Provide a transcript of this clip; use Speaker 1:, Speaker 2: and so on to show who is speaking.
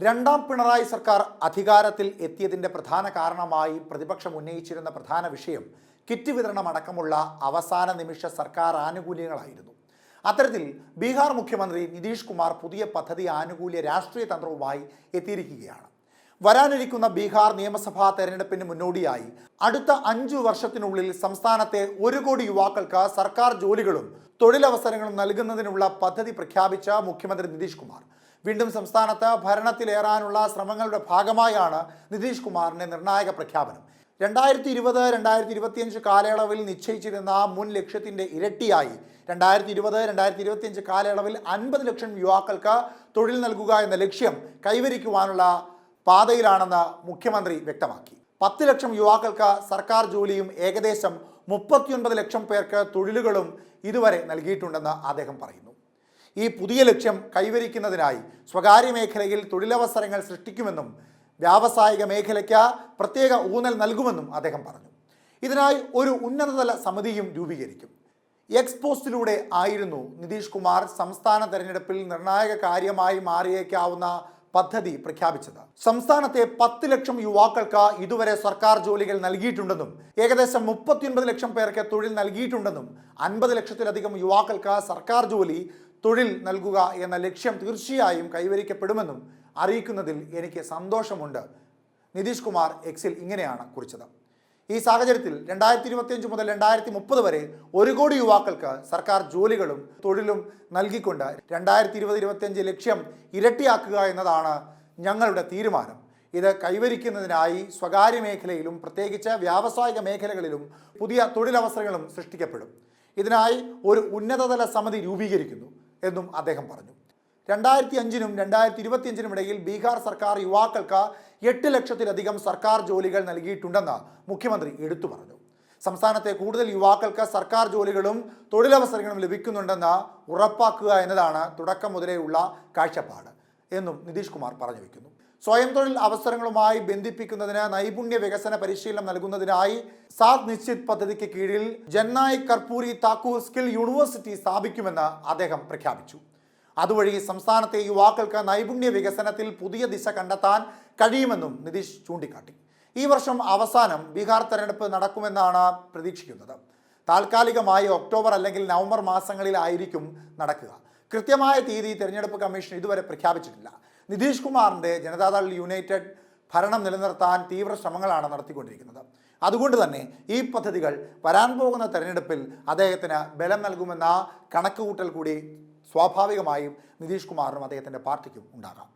Speaker 1: രണ്ടാം പിണറായി സർക്കാർ അധികാരത്തിൽ എത്തിയതിൻ്റെ പ്രധാന കാരണമായി പ്രതിപക്ഷം ഉന്നയിച്ചിരുന്ന പ്രധാന വിഷയം കിറ്റ് വിതരണം അടക്കമുള്ള അവസാന നിമിഷ സർക്കാർ ആനുകൂല്യങ്ങളായിരുന്നു. അത്തരത്തിൽ ബീഹാർ മുഖ്യമന്ത്രി നിതീഷ് കുമാർ പുതിയ പദ്ധതി ആനുകൂല്യ രാഷ്ട്രീയ തന്ത്രവുമായി എത്തിയിരിക്കുകയാണ്. വരാനിരിക്കുന്ന ബീഹാർ നിയമസഭാ തെരഞ്ഞെടുപ്പിന് മുന്നോടിയായി അടുത്ത 5 വർഷത്തിനുള്ളിൽ സംസ്ഥാനത്തെ 1 കോടി യുവാക്കൾക്ക് സർക്കാർ ജോലികളും തൊഴിലവസരങ്ങളും നൽകുന്നതിനുള്ള പദ്ധതി പ്രഖ്യാപിച്ച മുഖ്യമന്ത്രി നിതീഷ് കുമാർ വീണ്ടും സംസ്ഥാനത്ത് ഭരണത്തിലേറാനുള്ള ശ്രമങ്ങളുടെ ഭാഗമായാണ് നിതീഷ് കുമാറിന്റെ നിർണായക പ്രഖ്യാപനം. 2020-2025 കാലയളവിൽ നിശ്ചയിച്ചിരുന്ന മുൻ ലക്ഷ്യത്തിന്റെ ഇരട്ടിയായി 2020-2025 കാലയളവിൽ 50 ലക്ഷം യുവാക്കൾക്ക് തൊഴിൽ നൽകുക എന്ന ലക്ഷ്യം കൈവരിക്കുവാനുള്ള പാതയിലാണെന്ന് മുഖ്യമന്ത്രി വ്യക്തമാക്കി. 10 ലക്ഷം യുവാക്കൾക്ക് സർക്കാർ ജോലിയും ഏകദേശം 39 ലക്ഷം പേർക്ക് തൊഴിലുകളും ഇതുവരെ നൽകിയിട്ടുണ്ടെന്ന് അദ്ദേഹം പറയുന്നു. ഈ പുതിയ ലക്ഷ്യം കൈവരിക്കുന്നതിനായി സ്വകാര്യ മേഖലയിൽ തൊഴിലവസരങ്ങൾ സൃഷ്ടിക്കുമെന്നും വ്യാവസായിക മേഖലയ്ക്ക് പ്രത്യേക ഊന്നൽ നൽകുമെന്നും അദ്ദേഹം പറഞ്ഞു. ഇതിനായി ഒരു ഉന്നതതല സമിതിയും രൂപീകരിക്കും. എക്സ് പോസ്റ്റിലൂടെ ആയിരുന്നു നിതീഷ് കുമാർ സംസ്ഥാന തെരഞ്ഞെടുപ്പിൽ നിർണായക കാര്യമായി മാറിയേക്കാവുന്ന പദ്ധതി പ്രഖ്യാപിച്ചത്. സംസ്ഥാനത്തെ 10 ലക്ഷം യുവാക്കൾക്ക് ഇതുവരെ സർക്കാർ ജോലികൾ നൽകിയിട്ടുണ്ടെന്നും ഏകദേശം 39 ലക്ഷം പേർക്ക് തൊഴിൽ നൽകിയിട്ടുണ്ടെന്നും 50 ലക്ഷത്തിലധികം യുവാക്കൾക്ക് സർക്കാർ ജോലി തൊഴിൽ നൽകുക എന്ന ലക്ഷ്യം തീർച്ചയായും കൈവരിക്കപ്പെടുമെന്നും അറിയിക്കുന്നതിൽ എനിക്ക് സന്തോഷമുണ്ട്. നിതീഷ് കുമാർ എക്സിൽ ഇങ്ങനെയാണ് കുറിച്ചത്. ഈ സാഹചര്യത്തിൽ 2025 മുതൽ 2030 വരെ 1 കോടി യുവാക്കൾക്ക് സർക്കാർ ജോലികളും തൊഴിലും നൽകിക്കൊണ്ട് 2020-2025 ലക്ഷ്യം ഇരട്ടിയാക്കുക എന്നതാണ് ഞങ്ങളുടെ തീരുമാനം. ഇത് കൈവരിക്കുന്നതിനായി സ്വകാര്യ മേഖലയിലും പ്രത്യേകിച്ച് വ്യാവസായിക മേഖലകളിലും പുതിയ തൊഴിലവസരങ്ങളും സൃഷ്ടിക്കപ്പെടും. ഇതിനായി ഒരു ഉന്നതതല സമിതി രൂപീകരിക്കുന്നു എന്നും അദ്ദേഹം പറഞ്ഞു. 2005-നും 2025-നും ഇടയിൽ ബീഹാർ സർക്കാർ യുവാക്കൾക്ക് 8 ലക്ഷത്തിലധികം സർക്കാർ ജോലികൾ നൽകിയിട്ടുണ്ടെന്ന് മുഖ്യമന്ത്രി എടുത്തു പറഞ്ഞു. സംസ്ഥാനത്തെ കൂടുതൽ യുവാക്കൾക്ക് സർക്കാർ ജോലികളും തൊഴിലവസരങ്ങളും ലഭിക്കുന്നുണ്ടെന്ന് ഉറപ്പാക്കുക എന്നതാണ് തുടക്കം മുതലേയുള്ള കാഴ്ചപ്പാട് എന്നും നിതീഷ് കുമാർ പറഞ്ഞു വയ്ക്കുന്നു. സ്വയം തൊഴിൽ അവസരങ്ങളുമായി ബന്ധിപ്പിക്കുന്നതിന് നൈപുണ്യ വികസന പരിശീലനം നൽകുന്നതിനായി സാത് നിശ്ചിത് പദ്ധതിക്ക് കീഴിൽ ജന്നായ് കർപ്പൂരി താക്കൂർ സ്കിൽ യൂണിവേഴ്സിറ്റി സ്ഥാപിക്കുമെന്ന് അദ്ദേഹം പ്രഖ്യാപിച്ചു. അതുവഴി സംസ്ഥാനത്തെ യുവാക്കൾക്ക് നൈപുണ്യ വികസനത്തിൽ പുതിയ ദിശ കണ്ടെത്താൻ കഴിയുമെന്നും നിതീഷ് ചൂണ്ടിക്കാട്ടി. ഈ വർഷം അവസാനം ബീഹാർ തെരഞ്ഞെടുപ്പ് നടക്കുമെന്നാണ് പ്രതീക്ഷിക്കുന്നത്. താൽക്കാലികമായി ഒക്ടോബർ അല്ലെങ്കിൽ നവംബർ മാസങ്ങളിലായിരിക്കും നടക്കുക. കൃത്യമായ തീയതി തെരഞ്ഞെടുപ്പ് കമ്മീഷൻ ഇതുവരെ പ്രഖ്യാപിച്ചിട്ടില്ല. നിതീഷ് കുമാറിൻ്റെ ജനതാദൾ യുണൈറ്റഡ് ഭരണം നിലനിർത്താൻ തീവ്ര ശ്രമങ്ങളാണ് നടത്തിക്കൊണ്ടിരിക്കുന്നത്. അതുകൊണ്ട് തന്നെ ഈ പദ്ധതികൾ വരാൻ പോകുന്ന തെരഞ്ഞെടുപ്പിൽ അദ്ദേഹത്തിന് ബലം നൽകുമെന്ന കണക്കുകൂട്ടൽ കൂടി സ്വാഭാവികമായും നിതീഷ് കുമാറിനും അദ്ദേഹത്തിൻ്റെ പാർട്ടിക്കും ഉണ്ടാകാം.